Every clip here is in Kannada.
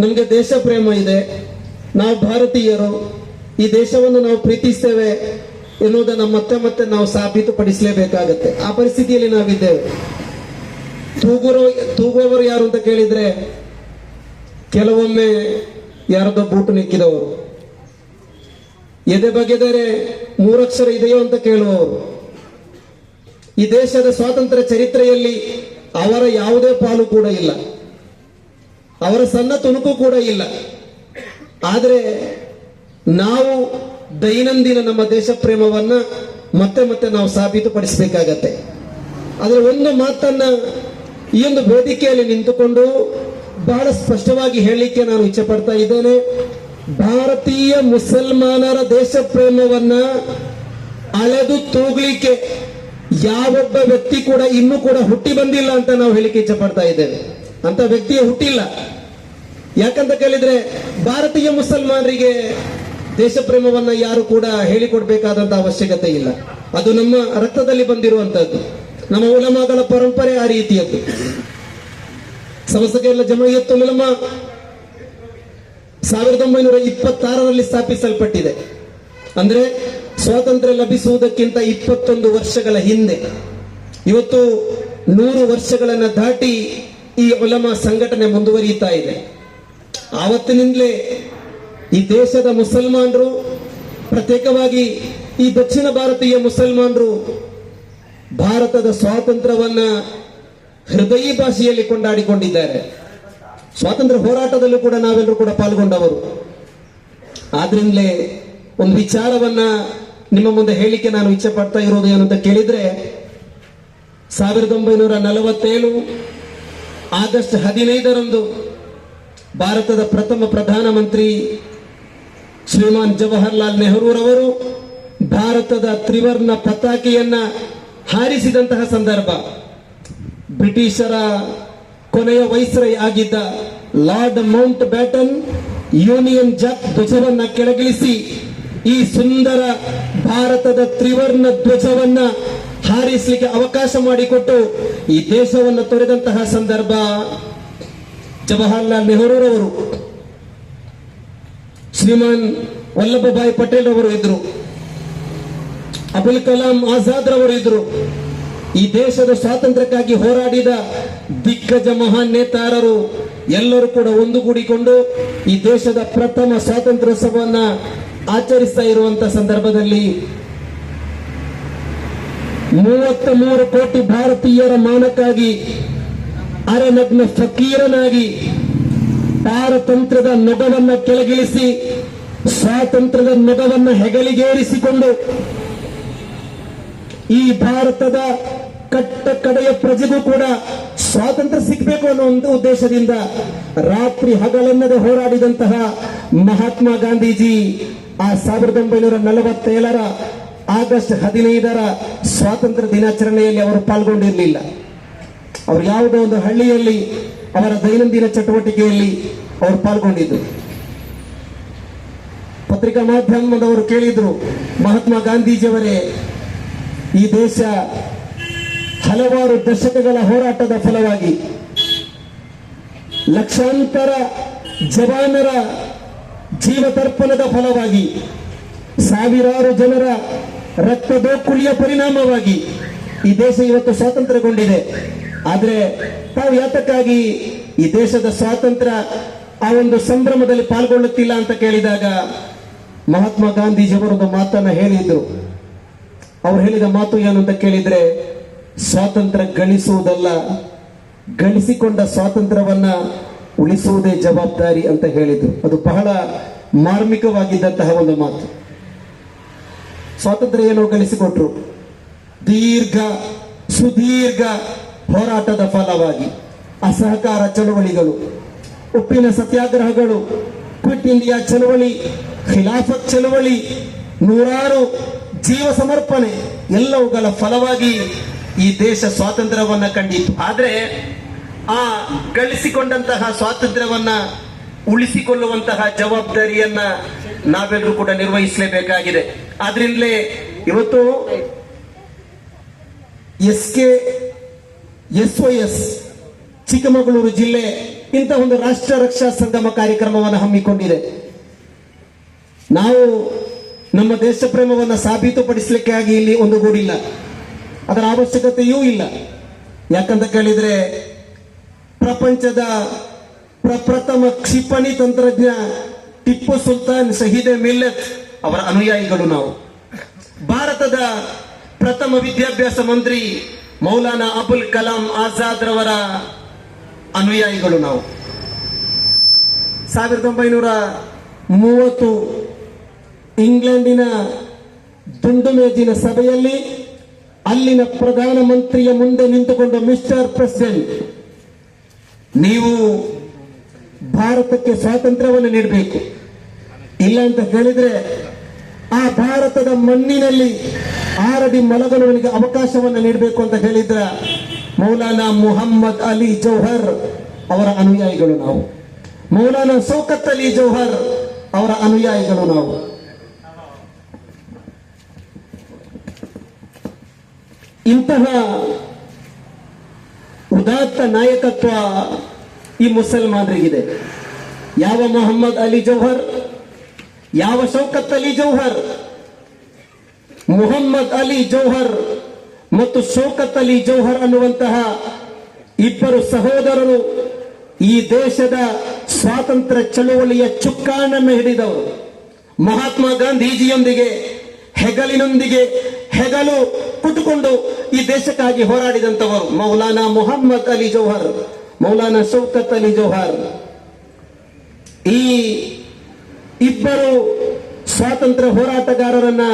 ನಮಗೆ ದೇಶ ಪ್ರೇಮ ಇದೆ, ನಾವು ಭಾರತೀಯರು, ಈ ದೇಶವನ್ನು ನಾವು ಪ್ರೀತಿಸ್ತೇವೆ ಎನ್ನುವುದನ್ನು ಮತ್ತೆ ಮತ್ತೆ ನಾವು ಸಾಬೀತುಪಡಿಸಲೇಬೇಕಾಗತ್ತೆ. ಆ ಪರಿಸ್ಥಿತಿಯಲ್ಲಿ ನಾವಿದ್ದೇವೆ. ತೂಗುವವರು ಯಾರು ಅಂತ ಕೇಳಿದ್ರೆ ಕೆಲವೊಮ್ಮೆ ಯಾರದೋ ಬೂಟು ನಿಕ್ಕಿದವರು, ಎದೆ ಬಗೆದರೆ 3 ಅಕ್ಷರ ಇದೆಯೋ ಅಂತ ಕೇಳುವವರು. ಈ ದೇಶದ ಸ್ವಾತಂತ್ರ್ಯ ಚರಿತ್ರೆಯಲ್ಲಿ ಅವರ ಯಾವುದೇ ಪಾಲು ಕೂಡ ಇಲ್ಲ, ಅವರ ಸಣ್ಣ ತುಣುಕು ಕೂಡ ಇಲ್ಲ. ಆದರೆ ನಾವು ದೈನಂದಿನ ನಮ್ಮ ದೇಶ ಪ್ರೇಮವನ್ನ ಮತ್ತೆ ಮತ್ತೆ ನಾವು ಸಾಬೀತುಪಡಿಸಬೇಕಾಗತ್ತೆ. ಆದರೆ ಒಂದು ಮಾತನ್ನ ಈ ಒಂದು ವೇದಿಕೆಯಲ್ಲಿ ನಿಂತುಕೊಂಡು ಬಹಳ ಸ್ಪಷ್ಟವಾಗಿ ಹೇಳಲಿಕ್ಕೆ ನಾನು ಇಚ್ಛೆ ಪಡ್ತಾ ಇದ್ದೇನೆ. ಭಾರತೀಯ ಮುಸಲ್ಮಾನರ ದೇಶ ಪ್ರೇಮವನ್ನ ಅಳೆದು ತೂಗ್ಲಿಕ್ಕೆ ಯಾವೊಬ್ಬ ವ್ಯಕ್ತಿ ಕೂಡ ಇನ್ನೂ ಕೂಡ ಹುಟ್ಟಿ ಬಂದಿಲ್ಲ ಅಂತ ನಾವು ಹೇಳಿಕೆ ಇಚ್ಛೆ ಪಡ್ತಾ ಇದ್ದೇವೆ. ಅಂತ ವ್ಯಕ್ತಿಯೇ ಹುಟ್ಟಿಲ್ಲ. ಯಾಕಂತ ಕೇಳಿದ್ರೆ ಭಾರತೀಯ ಮುಸಲ್ಮಾನರಿಗೆ ದೇಶ ಪ್ರೇಮವನ್ನ ಯಾರು ಕೂಡ ಹೇಳಿಕೊಡ್ಬೇಕಾದಂತ ಅವಶ್ಯಕತೆ ಇಲ್ಲ. ಅದು ನಮ್ಮ ರಕ್ತದಲ್ಲಿ ಬಂದಿರುವಂತದ್ದು. ನಮ್ಮ ಉಲಮಾಗಳ ಪರಂಪರೆ ಆ ರೀತಿಯದ್ದು. ಸಮಸ್ತ ಜಮಾಯತ್ ಉಲಮಾ 1926ರಲ್ಲಿ ಸ್ಥಾಪಿಸಲ್ಪಟ್ಟಿದೆ. ಅಂದ್ರೆ ಸ್ವಾತಂತ್ರ್ಯ ಲಭಿಸುವುದಕ್ಕಿಂತ 21 ವರ್ಷಗಳ ಹಿಂದೆ. ಇವತ್ತು 100 ವರ್ಷಗಳನ್ನ ದಾಟಿ ಈ ಉಲಮಾ ಸಂಘಟನೆ ಮುಂದುವರಿಯುತ್ತಾ ಇದೆ. ಆವತ್ತಿನಿಂದಲೇ ಈ ದೇಶದ ಮುಸಲ್ಮಾನರು, ಪ್ರತ್ಯೇಕವಾಗಿ ಈ ದಕ್ಷಿಣ ಭಾರತೀಯ ಮುಸಲ್ಮಾನರು ಭಾರತದ ಸ್ವಾತಂತ್ರ್ಯವನ್ನ ಹೃದಯ ಭಾಷೆಯಲ್ಲಿ ಕೊಂಡಾಡಿಕೊಂಡಿದ್ದಾರೆ. ಸ್ವಾತಂತ್ರ್ಯ ಹೋರಾಟದಲ್ಲೂ ಕೂಡ ನಾವೆಲ್ಲರೂ ಕೂಡ ಪಾಲ್ಗೊಂಡವರು. ಆದ್ರಿಂದಲೇ ಒಂದು ವಿಚಾರವನ್ನ ನಿಮ್ಮ ಮುಂದೆ ಹೇಳಿಕೆ ನಾನು ಇಚ್ಛೆ ಪಡ್ತಾ ಇರೋದು ಏನು ಅಂತ ಕೇಳಿದ್ರೆ, 1947 ಆಗಸ್ಟ್ 15ರಂದು ಭಾರತದ ಪ್ರಥಮ ಪ್ರಧಾನಮಂತ್ರಿ ಶ್ರೀಮಾನ್ ಜವಾಹರ್ಲಾಲ್ ನೆಹರೂರವರು ಭಾರತದ ತ್ರಿವರ್ಣ ಪತಾಕೆಯನ್ನ ಹಾರಿಸಿದಂತಹ ಸಂದರ್ಭ. ಬ್ರಿಟಿಷರ ಕೊನೆಯ ವೈಸ್ರಾಯ್ ಆಗಿದ್ದ Lord Mountbatten Union Jack ಧ್ವಜವನ್ನ ಕೆಳಗಿಳಿಸಿ ಈ ಸುಂದರ ಭಾರತದ ತ್ರಿವರ್ಣ ಧ್ವಜವನ್ನ ಹಾರಿಸಲಿಕ್ಕೆ ಅವಕಾಶ ಮಾಡಿಕೊಟ್ಟು ಈ ದೇಶವನ್ನು ತೊರೆದಂತಹ ಸಂದರ್ಭ. ಜವಾಹರ್ಲಾಲ್ ನೆಹರೂರವರು, ಶ್ರೀಮಾನ್ ವಲ್ಲಭಭಾಯಿ ಪಟೇಲ್ ಅವರು ಇದ್ರು, ಅಬುಲ್ ಕಲಾಂ ಆಜಾದ್ ರವರು ಇದ್ರು. ಈ ದೇಶದ ಸ್ವಾತಂತ್ರ್ಯಕ್ಕಾಗಿ ಹೋರಾಡಿದ ದಿಗ್ಗಜ ಮಹಾನ್ ನೇತಾರರು ಎಲ್ಲರೂ ಕೂಡ ಒಂದುಗೂಡಿಕೊಂಡು ಈ ದೇಶದ ಪ್ರಥಮ ಸ್ವಾತಂತ್ರ್ಯೋತ್ಸವವನ್ನ ಆಚರಿಸ್ತಾ ಇರುವಂತ ಸಂದರ್ಭದಲ್ಲಿ 33 ಕೋಟಿ ಭಾರತೀಯರ ಮಾನಕ್ಕಾಗಿ ಅರೆನಗ್ನ ಫಕೀರನಾಗಿ ಪಾರತಂತ್ರದ ನೊಗವನ್ನ ಕೆಳಗಿಳಿಸಿ ಸ್ವಾತಂತ್ರ್ಯದ ನೊಗವನ್ನ ಹೆಗಲಿಗೇರಿಸಿಕೊಂಡು ಈ ಭಾರತದ ಕಟ್ಟ ಕಡೆಯ ಪ್ರಜೆಗೂ ಕೂಡ ಸ್ವಾತಂತ್ರ್ಯ ಸಿಗಬೇಕು ಅನ್ನೋ ಒಂದು ಉದ್ದೇಶದಿಂದ ರಾತ್ರಿ ಹಗಲೆನ್ನದೆ ಹೋರಾಡಿದಂತಹ ಮಹಾತ್ಮ ಗಾಂಧೀಜಿ ಆ 1947ರ ಆಗಸ್ಟ್ 15ರ ಸ್ವಾತಂತ್ರ್ಯ ದಿನಾಚರಣೆಯಲ್ಲಿ ಅವರು ಪಾಲ್ಗೊಂಡಿರಲಿಲ್ಲ. ಅವರು ಯಾವುದೋ ಒಂದು ಹಳ್ಳಿಯಲ್ಲಿ ಅವರ ದೈನಂದಿನ ಚಟುವಟಿಕೆಯಲ್ಲಿ ಅವರು ಪಾಲ್ಗೊಂಡಿದ್ರು. ಪತ್ರಿಕಾ ಮಾಧ್ಯಮದವರು ಕೇಳಿದ್ರು, ಮಹಾತ್ಮ ಗಾಂಧೀಜಿಯವರೇ, ಈ ದೇಶ ಹಲವಾರು ದಶಕಗಳ ಹೋರಾಟದ ಫಲವಾಗಿ ಲಕ್ಷಾಂತರ ಜವಾನರ ಜೀವತರ್ಪಣದ ಫಲವಾಗಿ ಸಾವಿರಾರು ಜನರ ರಕ್ತದೋಕುಳಿಯ ಪರಿಣಾಮವಾಗಿ ಈ ದೇಶ ಇವತ್ತು ಸ್ವಾತಂತ್ರ್ಯಗೊಂಡಿದೆ. ಆದರೆ ತಾವು ಯಾತಕ್ಕಾಗಿ ಈ ದೇಶದ ಸ್ವಾತಂತ್ರ್ಯ ಆ ಒಂದು ಸಂಭ್ರಮದಲ್ಲಿ ಪಾಲ್ಗೊಳ್ಳುತ್ತಿಲ್ಲ ಅಂತ ಕೇಳಿದಾಗ ಮಹಾತ್ಮ ಗಾಂಧೀಜಿಯವರೊಂದು ಮಾತನ್ನ ಹೇಳಿದ್ರು. ಅವ್ರು ಹೇಳಿದ ಮಾತು ಏನು ಅಂತ ಕೇಳಿದ್ರೆ, ಸ್ವಾತಂತ್ರ್ಯ ಗಳಿಸುವುದಲ್ಲ, ಗಳಿಸಿಕೊಂಡ ಸ್ವಾತಂತ್ರ್ಯವನ್ನ ಉಳಿಸುವುದೇ ಜವಾಬ್ದಾರಿ ಅಂತ ಹೇಳಿದ್ರು. ಅದು ಬಹಳ ಮಾರ್ಮಿಕವಾಗಿದ್ದಂತಹ ಒಂದು ಮಾತು. ಸ್ವಾತಂತ್ರ್ಯ ಏನೋ ಗಳಿಸಿಕೊಟ್ರು, ಸುದೀರ್ಘ ಹೋರಾಟದ ಫಲವಾಗಿ ಅಸಹಕಾರ ಚಳವಳಿಗಳು, ಉಪ್ಪಿನ ಸತ್ಯಾಗ್ರಹಗಳು, ಕ್ವಿಟ್ ಇಂಡಿಯಾ ಚಳವಳಿ, ಖಿಲಾಫತ್ ಚಳವಳಿ, ನೂರಾರು ಜೀವ ಸಮರ್ಪಣೆ ಎಲ್ಲವುಗಳ ಫಲವಾಗಿ ಈ ದೇಶ ಸ್ವಾತಂತ್ರ್ಯವನ್ನ ಕಂಡಿತು. ಆದ್ರೆ ಆ ಗಳಿಸಿಕೊಂಡಂತಹ ಸ್ವಾತಂತ್ರ್ಯವನ್ನ ಉಳಿಸಿಕೊಳ್ಳುವಂತಹ ಜವಾಬ್ದಾರಿಯನ್ನ ನಾವೆಲ್ಲರೂ ಕೂಡ ನಿರ್ವಹಿಸಲೇಬೇಕಾಗಿದೆ. ಆದ್ರಿಂದಲೇ ಇವತ್ತು SOS ಚಿಕ್ಕಮಗಳೂರು ಜಿಲ್ಲೆ ಇಂಥ ಒಂದು ರಾಷ್ಟ್ರ ರಕ್ಷಾ ಸಂಗಮ ಕಾರ್ಯಕ್ರಮವನ್ನು ಹಮ್ಮಿಕೊಂಡಿದೆ. ನಾವು ನಮ್ಮ ದೇಶ ಪ್ರೇಮವನ್ನು ಸಾಬೀತುಪಡಿಸಲಿಕ್ಕೆ ಆಗಿ ಇಲ್ಲಿ ಒಂದುಗೂಡಿಲ್ಲ, ಅದರ ಅವಶ್ಯಕತೆಯೂ ಇಲ್ಲ. ಯಾಕಂತ ಕೇಳಿದ್ರೆ ಪ್ರಪಂಚದ ಪ್ರಪ್ರಥಮ ಕ್ಷಿಪಣಿ ತಂತ್ರಜ್ಞ ಟಿಪ್ಪು ಸುಲ್ತಾನ್ ಶಹೀದೆ ಮಿಲ್ಲತ್ ಅವರ ಅನುಯಾಯಿಗಳು ನಾವು. ಭಾರತದ ಪ್ರಥಮ ವಿದ್ಯಾಭ್ಯಾಸ ಮಂತ್ರಿ ಮೌಲಾನಾ ಅಬುಲ್ ಕಲಾಂ ಆಜಾದ್ ರವರ ಅನುಯಾಯಿಗಳು ನಾವು. 1930 ಇಂಗ್ಲೆಂಡಿನ ದುಂಡು ಮೇಜಿನ ಸಭೆಯಲ್ಲಿ ಅಲ್ಲಿನ ಪ್ರಧಾನಮಂತ್ರಿಯ ಮುಂದೆ ನಿಂತುಕೊಂಡು, ಮಿಸ್ಟರ್ ಪ್ರೆಸಿಡೆಂಟ್, ನೀವು ಭಾರತಕ್ಕೆ ಸ್ವಾತಂತ್ರ್ಯವನ್ನು ನೀಡಬೇಕು, ಇಲ್ಲ ಅಂತ ಹೇಳಿದ್ರೆ ಆ ಭಾರತದ ಮಣ್ಣಿನಲ್ಲಿ 6 ಅಡಿ ಮಲಗನವನಿಗೆ ಅವಕಾಶವನ್ನು ನೀಡಬೇಕು ಅಂತ ಹೇಳಿದ್ರ ಮೌಲಾನಾ ಮುಹಮ್ಮದ್ ಅಲಿ ಜೌಹರ್ ಅವರ ಅನುಯಾಯಿಗಳು ನಾವು. ಮೌಲಾನಾ ಶೌಕತ್ ಅಲಿ ಜೌಹರ್ ಅವರ ಅನುಯಾಯಿಗಳು ನಾವು. ಇಂತಹ ಉದಾತ್ತ ನಾಯಕತ್ವ ಈ ಮುಸಲ್ಮಾನರಿಗಿದೆ. ಯಾವ ಮೊಹಮ್ಮದ್ ಅಲಿ ಜೌಹರ್, ಯಾವ ಶೌಕತ್ ಅಲಿ ಜೌಹರ್, ಮುಹಮ್ಮದ್ ಅಲಿ ಜೌಹರ್ ಮತ್ತು ಶೌಕತ್ ಅಲಿ ಜೌಹರ್ ಅನ್ನುವಂತಹ ಇಬ್ಬರು ಸಹೋದರರು ಈ ದೇಶದ ಸ್ವಾತಂತ್ರ್ಯ ಚಳುವಳಿಯ ಚುಕ್ಕಾಣನ್ನು ಹಿಡಿದವರು. ಮಹಾತ್ಮ ಗಾಂಧೀಜಿಯೊಂದಿಗೆ ಹೆಗಲಿನೊಂದಿಗೆ ಹೆಗಲು ಕುಟ್ಟುಕೊಂಡು ಈ ದೇಶಕ್ಕಾಗಿ ಹೋರಾಡಿದಂತವರು ಮೌಲಾನಾ ಮುಹಮ್ಮದ್ ಅಲಿ ಜೌಹರ್, ಮೌಲಾನಾ ಶೌಕತ್ ಅಲಿ ಜೌಹರ್. ಈ ಇಬ್ಬರು ಸ್ವಾತಂತ್ರ್ಯ ಹೋರಾಟಗಾರರನ್ನ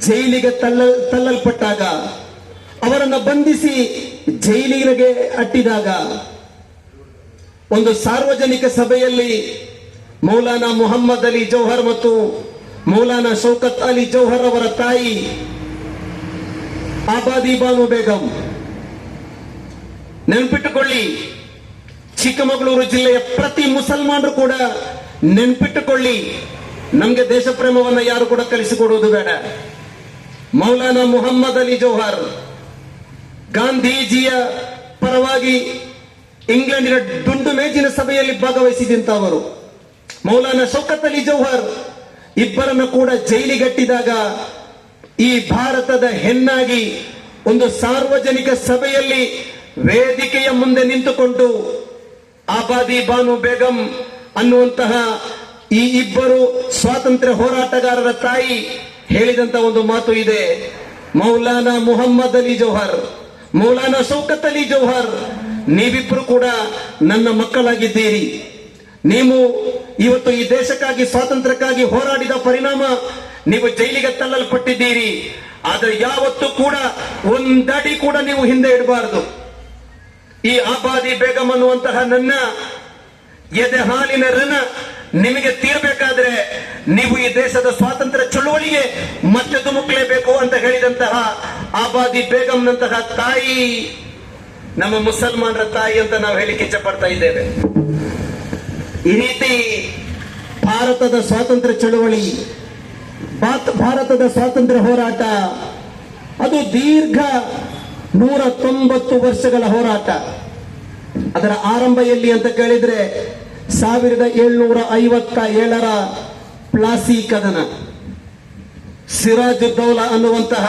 ಜೈಲಿಗೆ ತಳ್ಳಲ್ಪಟ್ಟಾಗ, ಅವರನ್ನ ಬಂಧಿಸಿ ಜೈಲಿಗೆ ಅಟ್ಟಿದಾಗ ಒಂದು ಸಾರ್ವಜನಿಕ ಸಭೆಯಲ್ಲಿ ಮೌಲಾನಾ ಮುಹಮ್ಮದ್ ಅಲಿ ಜೌಹರ್ ಮತ್ತು ಮೌಲಾನಾ ಶೌಕತ್ ಅಲಿ ಜೌಹರ್ ಅವರ ತಾಯಿ ಆಬಾದಿ ಬಾನು ಬೇಗಂ, ನೆನಪಿಟ್ಟುಕೊಳ್ಳಿ, ಚಿಕ್ಕಮಗಳೂರು ಜಿಲ್ಲೆಯ ಪ್ರತಿ ಮುಸಲ್ಮಾನರು ಕೂಡ ನೆನಪಿಟ್ಟುಕೊಳ್ಳಿ, ನಮ್ಗೆ ದೇಶ ಪ್ರೇಮವನ್ನ ಯಾರು ಕೂಡ ಕಲಿಸಿಕೊಡುವುದು ಬೇಡ. ಮೌಲಾನಾ ಮುಹಮ್ಮದ್ ಅಲಿ ಜೌಹರ್ ಗಾಂಧೀಜಿಯ ಪರವಾಗಿ ಇಂಗ್ಲೆಂಡಿನ ದುಂಡು ಮೇಜಿನ ಸಭೆಯಲ್ಲಿ ಭಾಗವಹಿಸಿದಂತವರು. ಮೌಲಾನಾ ಶೌಕತ್ ಅಲಿ ಜೌಹರ್ ಇಬ್ಬರನ್ನು ಕೂಡ ಜೈಲಿಗಟ್ಟಿದಾಗ ಈ ಭಾರತದ ಹೆಣ್ಣಾಗಿ ಒಂದು ಸಾರ್ವಜನಿಕ ಸಭೆಯಲ್ಲಿ ವೇದಿಕೆಯ ಮುಂದೆ ನಿಂತುಕೊಂಡು ಆಬಾದಿ ಬಾನು ಬೇಗಂ ಅನ್ನುವಂತಹ ಈ ಇಬ್ಬರು ಸ್ವಾತಂತ್ರ್ಯ ಹೋರಾಟಗಾರರ ತಾಯಿ ಹೇಳಿದಂತ ಒಂದು ಮಾತು ಇದೆ. ಮೌಲಾನಾ ಮುಹಮ್ಮದ್ ಅಲಿ ಜೌಹರ್, ಮೌಲಾನಾ ಶೌಕತ್ ಅಲಿ ಜೌಹರ್, ನೀವಿಬ್ಬರು ಕೂಡ ನನ್ನ ಮಕ್ಕಳಾಗಿದ್ದೀರಿ. ನೀವು ಇವತ್ತು ಈ ದೇಶಕ್ಕಾಗಿ ಸ್ವಾತಂತ್ರ್ಯಕ್ಕಾಗಿ ಹೋರಾಡಿದ ಪರಿಣಾಮ ನೀವು ಜೈಲಿಗೆ ತಳ್ಳಲ್ಪಟ್ಟಿದ್ದೀರಿ. ಆದರೆ ಯಾವತ್ತೂ ಕೂಡ ಒಂದಡಿ ಕೂಡ ನೀವು ಹಿಂದೆ ಇಡಬಾರದು. ಈ ಆಬಾದಿ ಬೇಗಂ ಅನ್ನುವಂತಹ ನನ್ನ ಎದೆ ಹಾಲಿನ ಋಣ ನಿಮಗೆ ತೀರಬೇಕಾದ್ರೆ ನೀವು ಈ ದೇಶದ ಸ್ವಾತಂತ್ರ್ಯ ಚಳುವಳಿಗೆ ಮತ್ತೆ ಧುಮುಕ್ಲೇಬೇಕು ಅಂತ ಹೇಳಿದಂತಹ ಆಬಾದಿ ಬೇಗಂನಂತಹ ತಾಯಿ ನಮ್ಮ ಮುಸಲ್ಮಾನರ ತಾಯಿ ಅಂತ ನಾವು ಹೇಳಿಕೆ ಇಚ್ಛೆ ಪಡ್ತಾ ಇದ್ದೇವೆ. ಈ ರೀತಿ ಭಾರತದ ಸ್ವಾತಂತ್ರ್ಯ ಚಳುವಳಿ, ಭಾರತದ ಸ್ವಾತಂತ್ರ್ಯ ಹೋರಾಟ ಅದು ದೀರ್ಘ 190 ವರ್ಷಗಳ ಹೋರಾಟ. ಅದರ ಆರಂಭ ಎಲ್ಲಿ ಅಂತ ಕೇಳಿದ್ರೆ 1757ರ ಪ್ಲಾಸಿ ಕದನ. ಸಿರಾಜುದ್ದೌಲಾ ಅನ್ನುವಂತಹ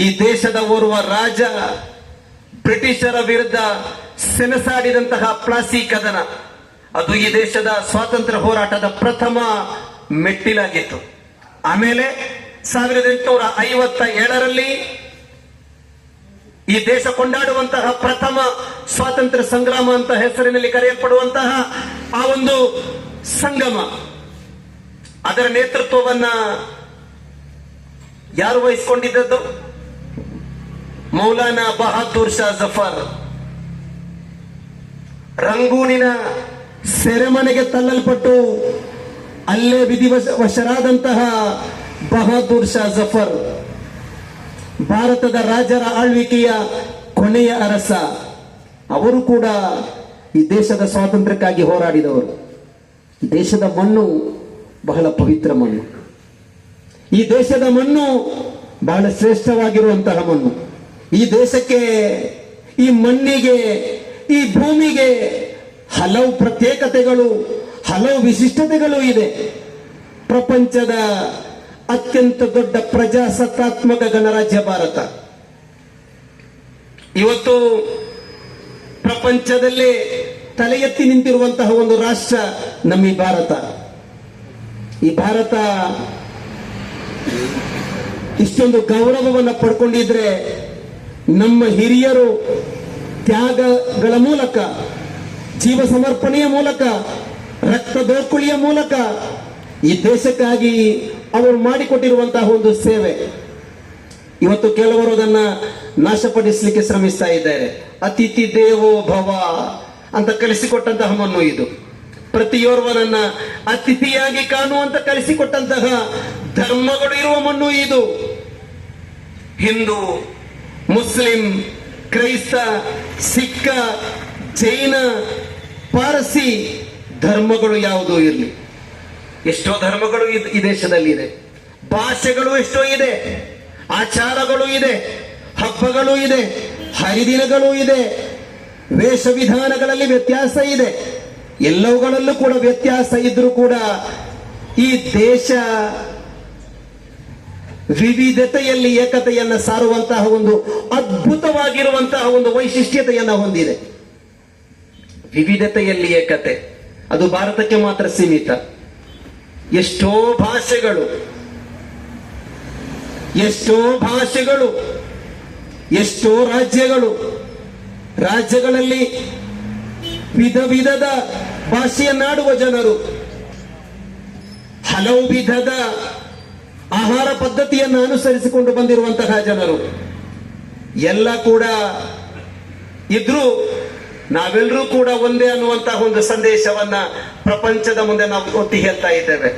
ಈ ದೇಶದ ಓರ್ವ ರಾಜ ಬ್ರಿಟಿಷರ ವಿರುದ್ಧ ಸೆಣಸಾಡಿದಂತಹ ಪ್ಲಾಸಿ ಕದನ ಅದು ಈ ದೇಶದ ಸ್ವಾತಂತ್ರ್ಯ ಹೋರಾಟದ ಪ್ರಥಮ ಮೆಟ್ಟಿಲಾಗಿತ್ತು. ಆಮೇಲೆ 1857ರಲ್ಲಿ ಈ ದೇಶ ಕೊಂಡಾಡುವಂತಹ ಪ್ರಥಮ ಸ್ವಾತಂತ್ರ್ಯ ಸಂಗ್ರಾಮ ಅಂತ ಹೆಸರಿನಲ್ಲಿ ಕರೆಯಲ್ಪಡುವಂತಹ ಆ ಒಂದು ಸಂಗಮ, ಅದರ ನೇತೃತ್ವವನ್ನ ಯಾರು ವಹಿಸಿಕೊಂಡಿದ್ದದ್ದು? ಮೌಲಾನಾ ಬಹದ್ದೂರ್ ಶಾ ಜಫರ್. ರಂಗೂನಿನ ಸೆರೆಮನೆಗೆ ತಳ್ಳಲ್ಪಟ್ಟು ಅಲ್ಲೇ ವಿಧಿವಶರಾದಂತಹ ಬಹದ್ದೂರ್ ಶಾ ಜಫರ್ ಭಾರತದ ರಾಜರ ಆಳ್ವಿಕೆಯ ಕೊನೆಯ ಅರಸ. ಅವರು ಕೂಡ ಈ ದೇಶದ ಸ್ವಾತಂತ್ರ್ಯಕ್ಕಾಗಿ ಹೋರಾಡಿದವರು. ಈ ದೇಶದ ಮಣ್ಣು ಬಹಳ ಪವಿತ್ರ ಮಣ್ಣು. ಈ ದೇಶದ ಮಣ್ಣು ಬಹಳ ಶ್ರೇಷ್ಠವಾಗಿರುವಂತಹ ಮಣ್ಣು. ಈ ದೇಶಕ್ಕೆ, ಈ ಮಣ್ಣಿಗೆ, ಈ ಭೂಮಿಗೆ ಹಲವು ಪ್ರತ್ಯೇಕತೆಗಳು, ಹಲವು ವಿಶಿಷ್ಟತೆಗಳು ಇದೆ. ಪ್ರಪಂಚದ ಅತ್ಯಂತ ದೊಡ್ಡ ಪ್ರಜಾಸತ್ತಾತ್ಮಕ ಗಣರಾಜ್ಯ ಭಾರತ. ಇವತ್ತು ಪ್ರಪಂಚದಲ್ಲೇ ತಲೆ ಎತ್ತಿ ನಿಂತಿರುವಂತಹ ಒಂದು ರಾಷ್ಟ್ರ ನಮ್ಮ ಈ ಭಾರತ. ಈ ಭಾರತ ಇಷ್ಟೊಂದು ಗೌರವವನ್ನು ಪಡ್ಕೊಂಡಿದ್ರೆ ನಮ್ಮ ಹಿರಿಯರು ತ್ಯಾಗಗಳ ಮೂಲಕ, ಜೀವ ಸಮರ್ಪಣೆಯ ಮೂಲಕ, ರಕ್ತ ದೋರ್ಕುಳಿಯ ಮೂಲಕ ಈ ದೇಶಕ್ಕಾಗಿ ಅವರು ಮಾಡಿಕೊಟ್ಟಿರುವಂತಹ ಒಂದು ಸೇವೆ. ಇವತ್ತು ಕೆಲವರು ಅದನ್ನ ನಾಶಪಡಿಸಲಿಕ್ಕೆ ಶ್ರಮಿಸ್ತಾ ಇದ್ದಾರೆ. ಅತಿಥಿ ದೇವೋ ಭವ ಅಂತ ಕಲಿಸಿಕೊಟ್ಟಂತಹ ಮಣ್ಣು ಇದು. ಪ್ರತಿಯೋರ್ವನನ್ನ ಅತಿಥಿಯಾಗಿ ಕಾಣುವಂತ ಕಲಿಸಿಕೊಟ್ಟಂತಹ ಧರ್ಮಗಳು ಇರುವ ಮಣ್ಣು ಇದು. ಹಿಂದೂ, ಮುಸ್ಲಿಂ, ಕ್ರೈಸ್ತ, ಸಿಕ್ಕ, ಜೈನ, ಪಾರಸಿ ಧರ್ಮಗಳು ಯಾವುದೂ ಇರಲಿ, ಎಷ್ಟೋ ಧರ್ಮಗಳು ಈ ದೇಶದಲ್ಲಿ ಇದೆ. ಭಾಷೆಗಳು ಎಷ್ಟೋ ಇದೆ, ಆಚಾರಗಳು ಇದೆ, ಹಬ್ಬಗಳು ಇದೆ, ಹರಿದಿನಗಳು ಇದೆ, ವೇಷ ವಿಧಾನಗಳಲ್ಲಿ ವ್ಯತ್ಯಾಸ ಇದೆ. ಎಲ್ಲವುಗಳಲ್ಲೂ ಕೂಡ ವ್ಯತ್ಯಾಸ ಇದ್ರೂ ಕೂಡ ಈ ದೇಶ ವಿವಿಧತೆಯಲ್ಲಿ ಏಕತೆಯನ್ನ ಸಾರುವಂತಹ ಒಂದು ಅದ್ಭುತವಾಗಿರುವಂತಹ ಒಂದು ವೈಶಿಷ್ಟ್ಯತೆಯನ್ನ ಹೊಂದಿದೆ. ವಿವಿಧತೆಯಲ್ಲಿ ಏಕತೆ, ಅದು ಭಾರತಕ್ಕೆ ಮಾತ್ರ ಸೀಮಿತ. ಎಷ್ಟೋ ಭಾಷೆಗಳು, ಎಷ್ಟೋ ರಾಜ್ಯಗಳಲ್ಲಿ ವಿಧ ವಿಧದ ಭಾಷೆಯನ್ನಾಡುವ ಜನರು, ಹಲವು ವಿಧದ ಆಹಾರ ಪದ್ಧತಿಯನ್ನು ಅನುಸರಿಸಿಕೊಂಡು ಬಂದಿರುವಂತಹ ಜನರು ಎಲ್ಲ ಕೂಡ ಇದ್ರೂ ನಾವೆಲ್ಲರೂ ಕೂಡ ಒಂದೇ ಅನ್ನುವಂತಹ ಒಂದು ಸಂದೇಶವನ್ನ ಪ್ರಪಂಚದ ಮುಂದೆ ನಾವು ಒತ್ತಿ ಹೇಳ್ತಾ ಇದ್ದೇವೆ.